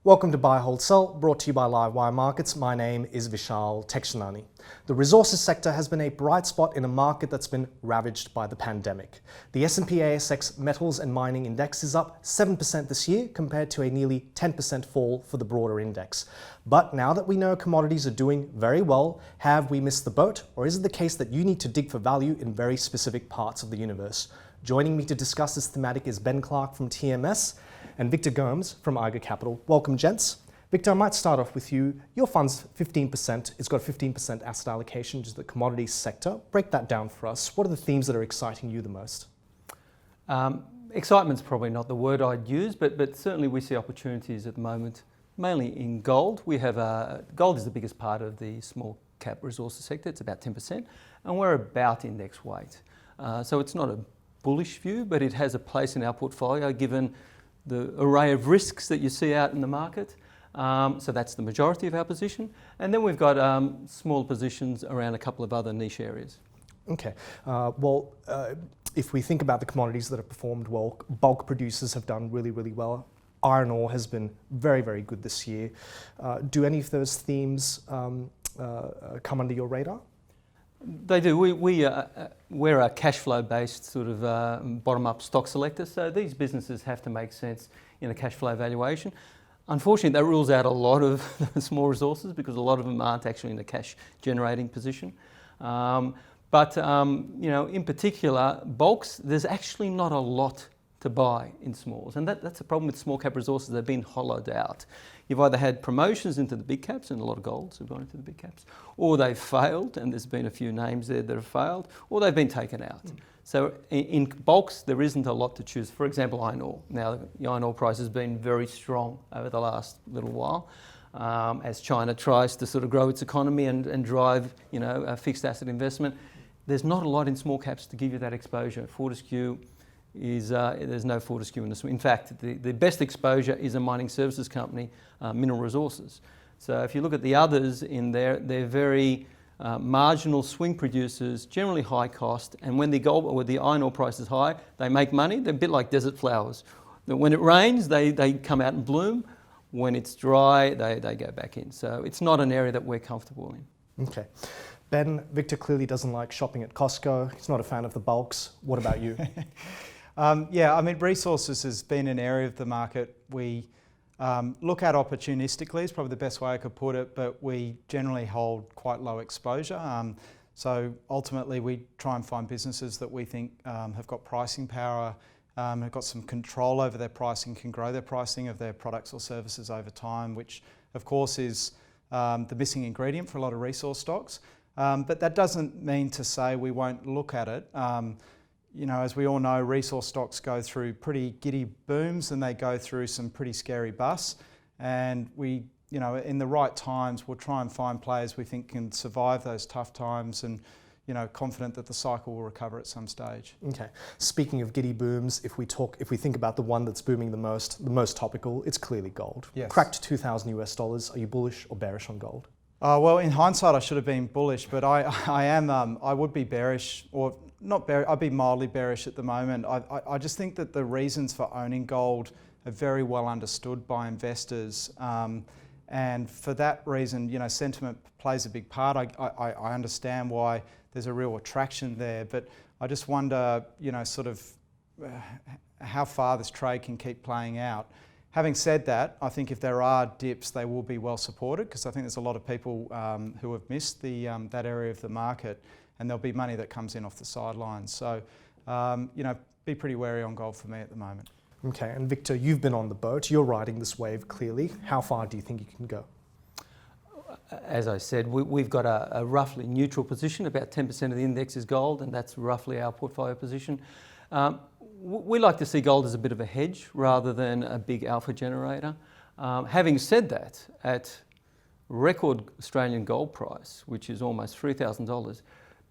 Welcome to Buy, Hold, Sell, brought to you by Livewire Markets. My name is Vishal Tekshanani. The resources sector has been a bright spot in a market that's been ravaged by the pandemic. The S&P ASX Metals and Mining Index is up 7% this year compared to a nearly 10% fall for the broader index. But now that we know commodities are doing very well, have we missed the boat? Or is it the case that you need to dig for value in very specific parts of the universe? Joining me to discuss this thematic is Ben Clark from TMS and Victor Gomes from Eiger Capital. Welcome, gents. Victor, I might start off with you. Your fund's 15%. It's got a 15% asset allocation to the commodities sector. Break that down for us. What are the themes that are exciting you the most? Excitement's probably not the word I'd use, but certainly we see opportunities at the moment, mainly in gold. We have gold is the biggest part of the small cap resources sector. It's about 10%, and we're about index weight. So it's not a bullish view, but it has a place in our portfolio given the array of risks that you see out in the market. So that's the majority of our position. And then we've got small positions around a couple of other niche areas. Okay. If we think about the commodities that have performed well, bulk producers have done really, really well. Iron ore has been very, very good this year. Do any of those themes come under your radar? They do. We're a cash flow based sort of bottom-up stock selector, so these businesses have to make sense in a cash flow valuation. Unfortunately, that rules out a lot of small resources because a lot of them aren't actually in a cash generating position. In particular, bulks, there's actually not a lot to buy in smalls, and that's a problem with small cap resources. They've been hollowed out. You've either had promotions into the big caps, and a lot of golds have gone into the big caps, or they've failed, and there's been a few names there that have failed, or they've been taken out. So in bulks, there isn't a lot to choose. For example, iron ore. Now, the iron ore price has been very strong over the last little while as China tries to sort of grow its economy and drive, a fixed asset investment. There's not a lot in small caps to give you that exposure. Fortescue there's no Fortescue in this. In fact, the best exposure is a mining services company, Mineral Resources. So if you look at the others in there, they're very marginal swing producers, generally high cost, and when the iron ore price is high, they make money. They're a bit like desert flowers. When it rains, they come out and bloom. When it's dry, they go back in. So it's not an area that we're comfortable in. Okay. Ben, Victor clearly doesn't like shopping at Costco. He's not a fan of the bulks. What about you? Resources has been an area of the market we look at opportunistically, is probably the best way I could put it, but we generally hold quite low exposure. So ultimately we try and find businesses that we think have got pricing power, have got some control over their pricing, can grow their pricing of their products or services over time, which of course is the missing ingredient for a lot of resource stocks. But that doesn't mean to say we won't look at it. As we all know, resource stocks go through pretty giddy booms and they go through some pretty scary busts. And we, in the right times, we'll try and find players we think can survive those tough times and, confident that the cycle will recover at some stage. Okay. Speaking of giddy booms, if we think about the one that's booming the most topical, it's clearly gold. Yes. Cracked $2,000 US. Are you bullish or bearish on gold? Well, in hindsight, I should have been bullish, but I would be bearish, or not bearish. I'd be mildly bearish at the moment. I just think that the reasons for owning gold are very well understood by investors, and for that reason, sentiment plays a big part. I understand why there's a real attraction there, but I just wonder, how far this trade can keep playing out. Having said that, I think if there are dips, they will be well supported because I think there's a lot of people who have missed that area of the market, and there'll be money that comes in off the sidelines. So, be pretty wary on gold for me at the moment. Okay, and Victor, you've been on the boat. You're riding this wave clearly. How far do you think you can go? As I said, we've got a roughly neutral position. About 10% of the index is gold, and that's roughly our portfolio position. We like to see gold as a bit of a hedge rather than a big alpha generator. Having said that, at record Australian gold price, which is almost $3,000,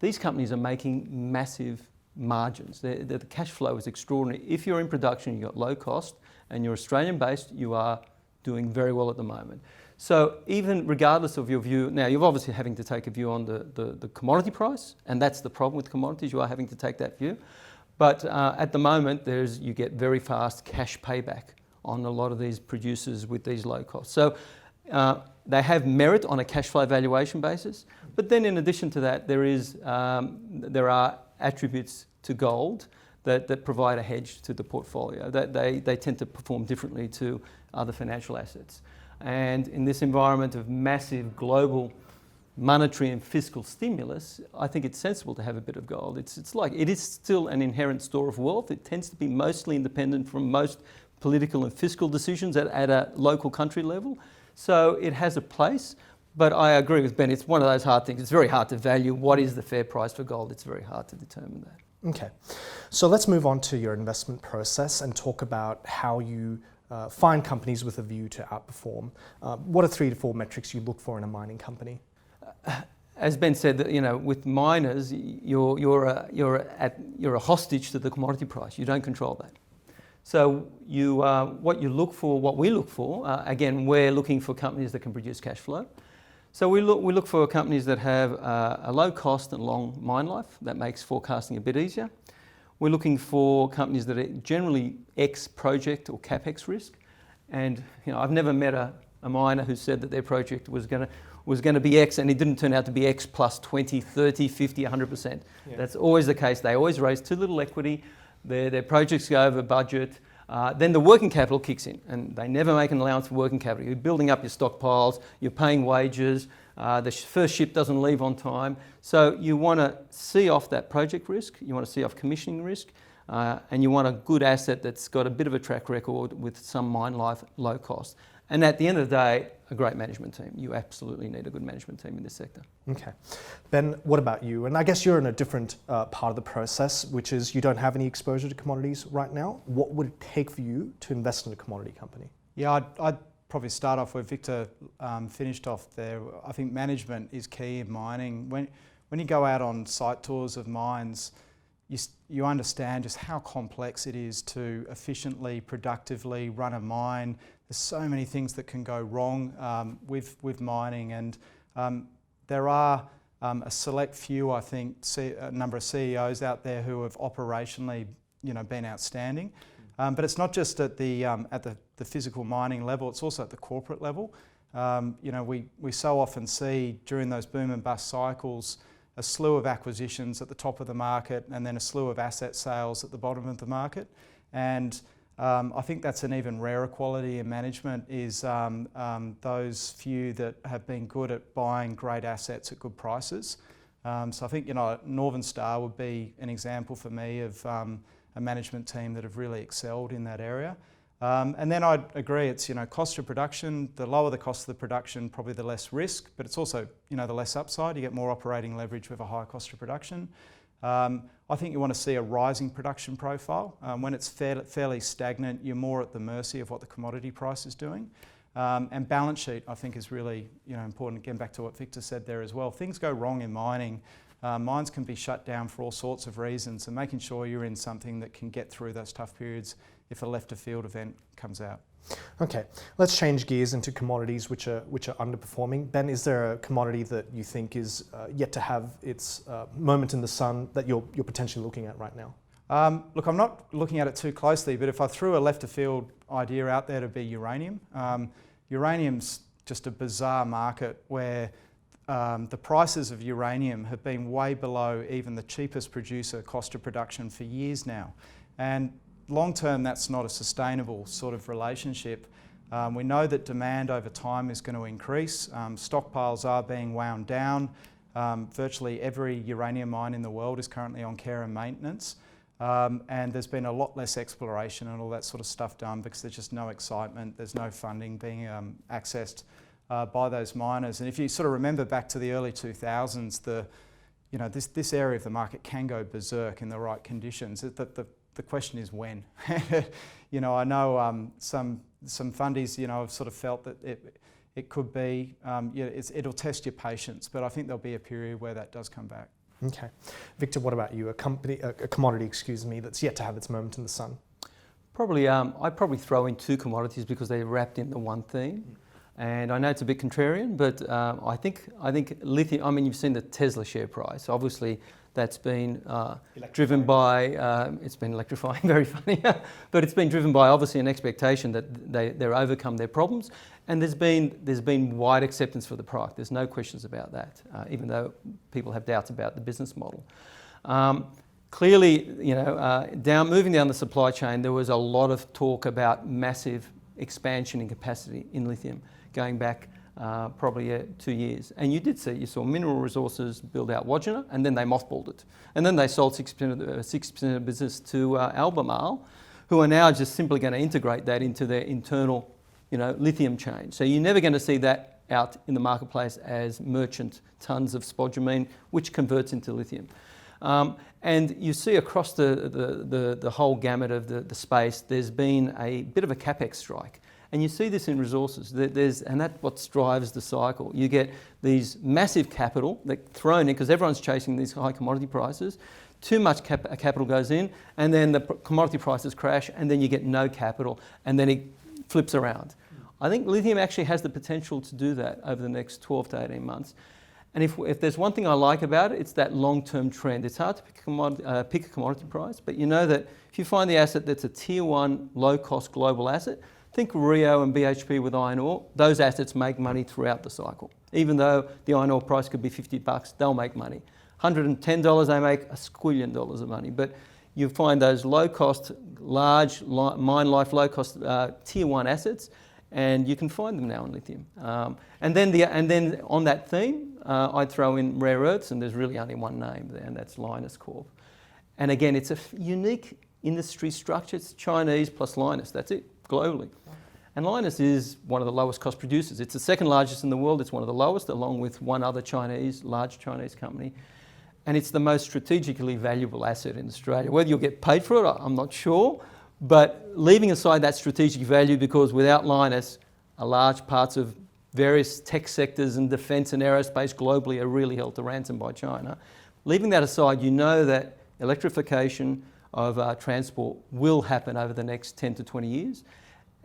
these companies are making massive margins. The cash flow is extraordinary. If you're in production, you've got low cost, and you're Australian based, you are doing very well at the moment. So even regardless of your view, now you're obviously having to take a view on the commodity price, and that's the problem with commodities, you are having to take that view. But at the moment, you get very fast cash payback on a lot of these producers with these low costs. So they have merit on a cash flow valuation basis, but then in addition to that, there are attributes to gold that provide a hedge to the portfolio. That they tend to perform differently to other financial assets. And in this environment of massive global monetary and fiscal stimulus, I think it's sensible to have a bit of gold. It's like, it is still an inherent store of wealth. It tends to be mostly independent from most political and fiscal decisions at a local country level. So it has a place, but I agree with Ben, it's one of those hard things. It's very hard to value what is the fair price for gold. It's very hard to determine that. Okay, so let's move on to your investment process and talk about how you find companies with a view to outperform. What are 3 to 4 metrics you look for in a mining company? As Ben said, with miners, you're a hostage to the commodity price. You don't control that. So what we look for, again, we're looking for companies that can produce cash flow. So we look for companies that have a low cost and long mine life. That makes forecasting a bit easier. We're looking for companies that are generally X project or capex risk. And I've never met a miner who said that their project was going to be X and it didn't turn out to be X plus 20, 30, 50, 100%. Yeah. That's always the case. They always raise too little equity. Their projects go over budget. Then the working capital kicks in, and they never make an allowance for working capital. You're building up your stockpiles, you're paying wages, the first ship doesn't leave on time. So you want to see off that project risk, you want to see off commissioning risk, and you want a good asset that's got a bit of a track record with some mine life, low cost. And at the end of the day, a great management team. You absolutely need a good management team in this sector. Okay. Ben, what about you? And I guess you're in a different part of the process, which is you don't have any exposure to commodities right now. What would it take for you to invest in a commodity company? Yeah, I'd probably start off where Victor finished off there. I think management is key in mining. When you go out on site tours of mines, you understand just how complex it is to efficiently, productively run a mine. There's so many things that can go wrong with mining, and there are a select few, I think, a number of CEOs out there who have operationally, been outstanding. But it's not just at the physical mining level; it's also at the corporate level. We so often see during those boom and bust cycles a slew of acquisitions at the top of the market, and then a slew of asset sales at the bottom of the market, and I think that's an even rarer quality in management is those few that have been good at buying great assets at good prices. So I think Northern Star would be an example for me of a management team that have really excelled in that area. And then I'd agree, it's cost of production. The lower the cost of the production, probably the less risk, but it's also the less upside. You get more operating leverage with a higher cost of production. I think you want to see a rising production profile. When it's fairly stagnant, you're more at the mercy of what the commodity price is doing. And balance sheet, I think, is really important. Again, back to what Victor said there as well. Things go wrong in mining. Mines can be shut down for all sorts of reasons, and making sure you're in something that can get through those tough periods if a left of field event comes out. Okay, let's change gears into commodities which are underperforming. Ben, is there a commodity that you think is yet to have its moment in the sun that you're potentially looking at right now? Look, I'm not looking at it too closely, but if I threw a left of field idea out there, to be uranium. Uranium's just a bizarre market where the prices of uranium have been way below even the cheapest producer cost of production for years now. And long term, that's not a sustainable sort of relationship. We know that demand over time is going to increase. Stockpiles are being wound down. Virtually every uranium mine in the world is currently on care and maintenance. And there's been a lot less exploration and all that sort of stuff done because there's just no excitement. There's no funding being accessed by those miners. And if you sort of remember back to the early 2000s, this area of the market can go berserk in the right conditions. The question is when. I know some fundies, have sort of felt that it could be, it'll test your patience, but I think there'll be a period where that does come back. Okay. Victor, what about you? A commodity, that's yet to have its moment in the sun? Probably, I'd probably throw in 2 commodities because they're wrapped into one theme. And I know it's a bit contrarian, but I think lithium, you've seen the Tesla share price. Obviously, that's been driven by, it's been electrifying, very funny, but it's been driven by obviously an expectation that they're overcome their problems, and there's been wide acceptance for the product. There's no questions about that, even though people have doubts about the business model. Clearly, moving down the supply chain, there was a lot of talk about massive expansion in capacity in lithium going back probably 2 years. And you saw mineral resources build out Wodgina, and then they mothballed it. And then they sold 6% of the business to Albemarle, who are now just simply going to integrate that into their internal lithium chain. So you're never going to see that out in the marketplace as merchant tons of spodumene, which converts into lithium. And you see across the whole gamut of the space, there's been a bit of a capex strike. And you see this in resources, and that's what drives the cycle. You get these massive capital that thrown in, because everyone's chasing these high commodity prices. Too much capital goes in, and then the commodity prices crash, and then you get no capital, and then it flips around. I think lithium actually has the potential to do that over the next 12 to 18 months. And if there's one thing I like about it, it's that long-term trend. It's hard to pick a commodity price, but you know that if you find the asset that's a tier 1 low-cost global asset, think Rio and BHP with iron ore, those assets make money throughout the cycle. Even though the iron ore price could be $50, they'll make money. $110, they make $1 squillion of money. But you find those low-cost, large mine life, low-cost tier 1 assets, and you can find them now in lithium. And then on that theme, I'd throw in rare earths, and there's really only one name there, and that's Lynas Corp. And again, it's a unique industry structure. It's Chinese plus Lynas, that's it, globally. And Lynas is one of the lowest cost producers. It's the second largest in the world. It's one of the lowest, along with one other large Chinese company. And it's the most strategically valuable asset in Australia. Whether you'll get paid for it, I'm not sure. But leaving aside that strategic value, because without Lynas, large parts of various tech sectors and defence and aerospace globally are really held to ransom by China. Leaving that aside, you know that electrification of transport will happen over the next 10 to 20 years.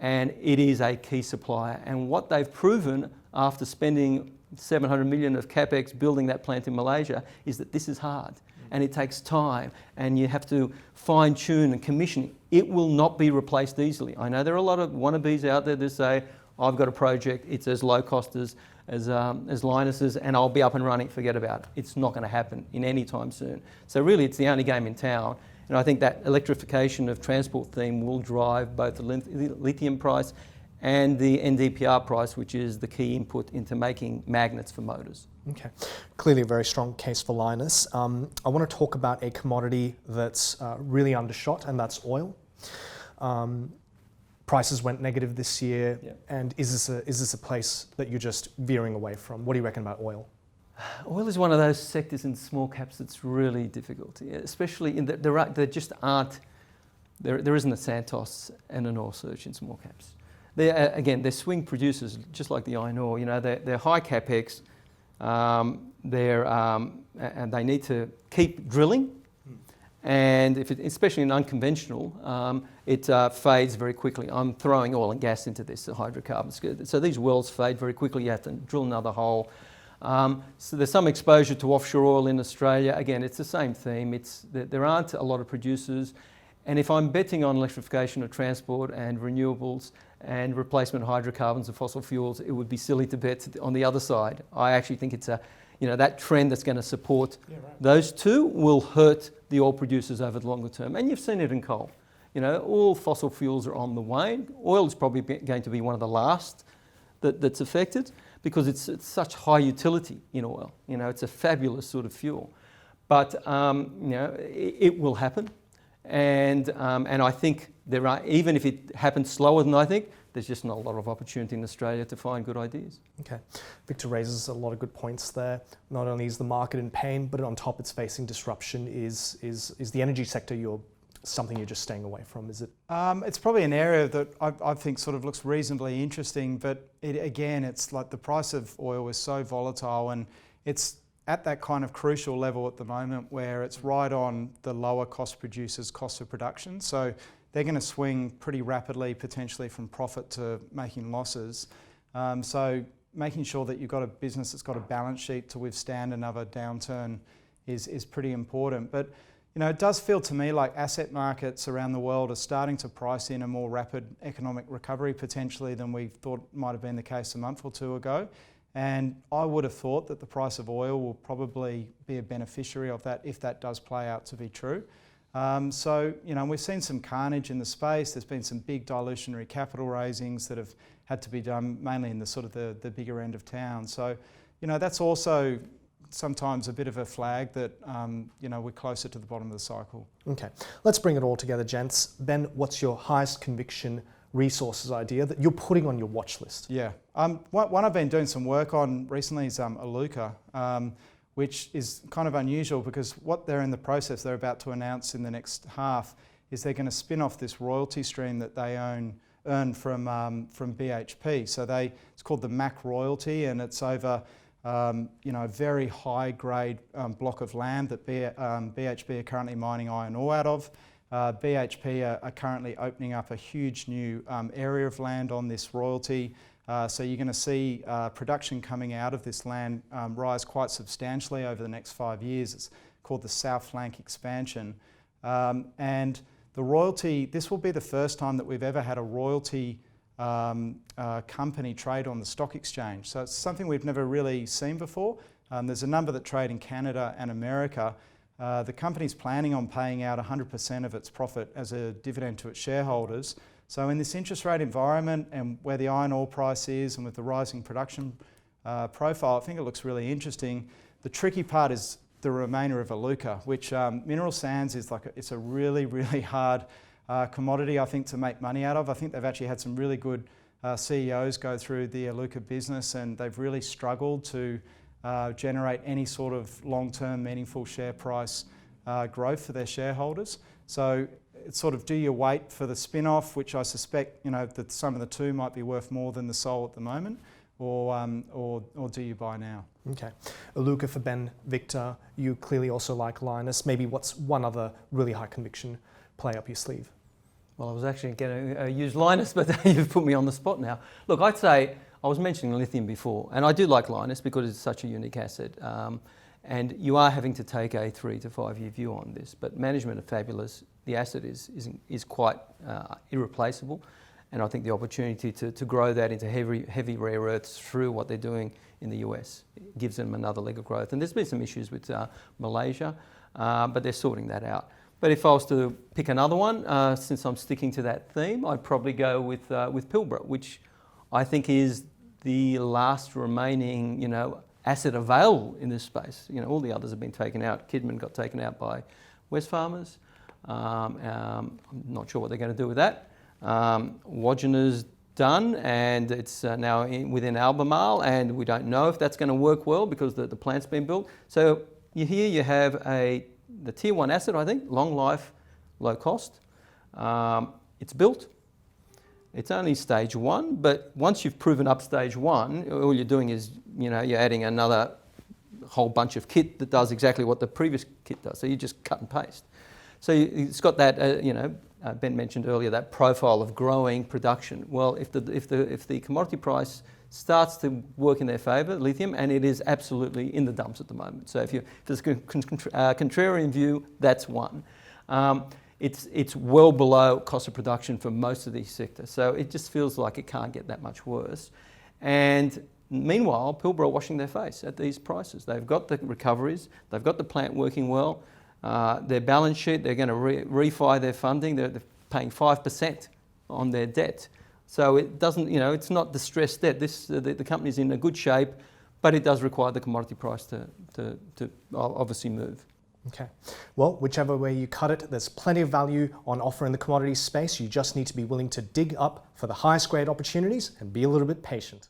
And it is a key supplier. And what they've proven after spending 700 million of capex building that plant in Malaysia is that this is hard and it takes time and you have to fine tune and commission. It will not be replaced easily. I know there are a lot of wannabes out there that say, I've got a project, it's as low cost as Lynas's, and I'll be up and running, forget about it. It's not going to happen in any time soon. So really it's the only game in town. And I think that electrification of transport theme will drive both the lithium price and the NdPr price, which is the key input into making magnets for motors. Okay, clearly a very strong case for Lynas. I want to talk about a commodity that's really undershot, and that's oil. Prices went negative this year, yeah. And is this a place that you're just veering away from? What do you reckon about oil? Oil is one of those sectors in small caps that's really difficult, especially in that there just aren't, there isn't a Santos and an Ore Search in small caps. They're swing producers, just like the iron ore. They're high capex, and they need to keep drilling, and especially in unconventional, it fades very quickly. I'm throwing oil and gas into this, the hydrocarbons. So these wells fade very quickly. You have to drill another hole. So there's some exposure to offshore oil in Australia. Again, it's the same theme. There aren't a lot of producers. And if I'm betting on electrification of transport and renewables and replacement of hydrocarbons and fossil fuels, it would be silly to bet on the other side. I actually think it's that trend that's going to support those two will hurt the oil producers over the longer term. And you've seen it in coal. All fossil fuels are on the wane. Oil is probably going to be one of the last that's affected, because it's such high utility in oil. It's a fabulous sort of fuel. But it will happen. And I think even if it happens slower than I think, there's just not a lot of opportunity in Australia to find good ideas. Okay. Victor raises a lot of good points there. Not only is the market in pain, but on top it's facing disruption. Is the energy sector something you're just staying away from, is it? It's probably an area that I think sort of looks reasonably interesting, but it's like the price of oil is so volatile, and it's at that kind of crucial level at the moment where it's right on the lower cost producers' cost of production. So they're going to swing pretty rapidly, potentially from profit to making losses. So making sure that you've got a business that's got a balance sheet to withstand another downturn is pretty important. But it does feel to me like asset markets around the world are starting to price in a more rapid economic recovery potentially than we thought might have been the case a month or two ago. And I would have thought that the price of oil will probably be a beneficiary of that if that does play out to be true. So we've seen some carnage in the space. There's been some big dilutionary capital raisings that have had to be done mainly in the sort of the bigger end of town. So, that's also sometimes a bit of a flag that, we're closer to the bottom of the cycle. Okay, let's bring it all together, gents. Ben, what's your highest conviction resources idea that you're putting on your watch list? Yeah, one I've been doing some work on recently is Iluka, which is kind of unusual because what they're in the process, they're about to announce in the next half, is they're going to spin off this royalty stream that they earn from BHP. So it's called the MAC royalty, and it's over a very high grade block of land that BHP are currently mining iron ore out of. BHP are currently opening up a huge new area of land on this royalty. So you're going to see production coming out of this land rise quite substantially over the next 5 years. It's called the South Flank Expansion. And the royalty, this will be the first time that we've ever had a royalty company trade on the stock exchange. So it's something we've never really seen before. There's a number that trade in Canada and America. The company's planning on paying out 100% of its profit as a dividend to its shareholders. So in this interest rate environment and where the iron ore price is and with the rising production profile, I think it looks really interesting. The tricky part is the remainder of Iluka, which mineral sands is it's a really, really hard commodity, I think, to make money out of. I think they've actually had some really good CEOs go through the Iluka business, and they've really struggled to generate any sort of long-term meaningful share price growth for their shareholders. So it's sort of, do you wait for the spin-off, which I suspect that some of the two might be worth more than the Sol at the moment, or do you buy now? Okay, Iluka for Ben, Victor, you clearly also like Lynas. Maybe what's one other really high conviction play up your sleeve? Well, I was actually going to use Lynas, but you've put me on the spot now. Look, I'd say, I was mentioning lithium before, and I do like Lynas because it's such a unique asset. And you are having to take a 3 to 5 year view on this, but management are fabulous. The asset is quite irreplaceable, and I think the opportunity to grow that into heavy rare earths through what they're doing in the US gives them another leg of growth. And there's been some issues with Malaysia, but they're sorting that out. But if I was to pick another one, since I'm sticking to that theme, I'd probably go with Pilbara, which I think is the last remaining, asset available in this space. All the others have been taken out. Kidman got taken out by Wesfarmers. I'm not sure what they're going to do with that. Wodgena's done, and it's now within Albemarle, and we don't know if that's going to work well because the plant's been built. So here you have the tier 1 asset, I think, long life, low cost. It's built. It's only stage 1, but once you've proven up stage 1, all you're doing is, you're adding another whole bunch of kit that does exactly what the previous kit does. So you just cut and paste. So it's got that, Ben mentioned earlier, that profile of growing production. Well, if the commodity price starts to work in their favour, lithium, and it is absolutely in the dumps at the moment. So if there's a contrarian view, that's one. It's well below cost of production for most of these sectors. So it just feels like it can't get that much worse. And meanwhile, Pilbara are washing their face at these prices. They've got the recoveries, they've got the plant working well, their balance sheet, they're going to refi their funding, they're paying 5% on their debt. So it doesn't, it's not distressed debt. The company's in a good shape, but it does require the commodity price to obviously move. Okay, well, whichever way you cut it, there's plenty of value on offer in the commodities space. You just need to be willing to dig up for the highest grade opportunities and be a little bit patient.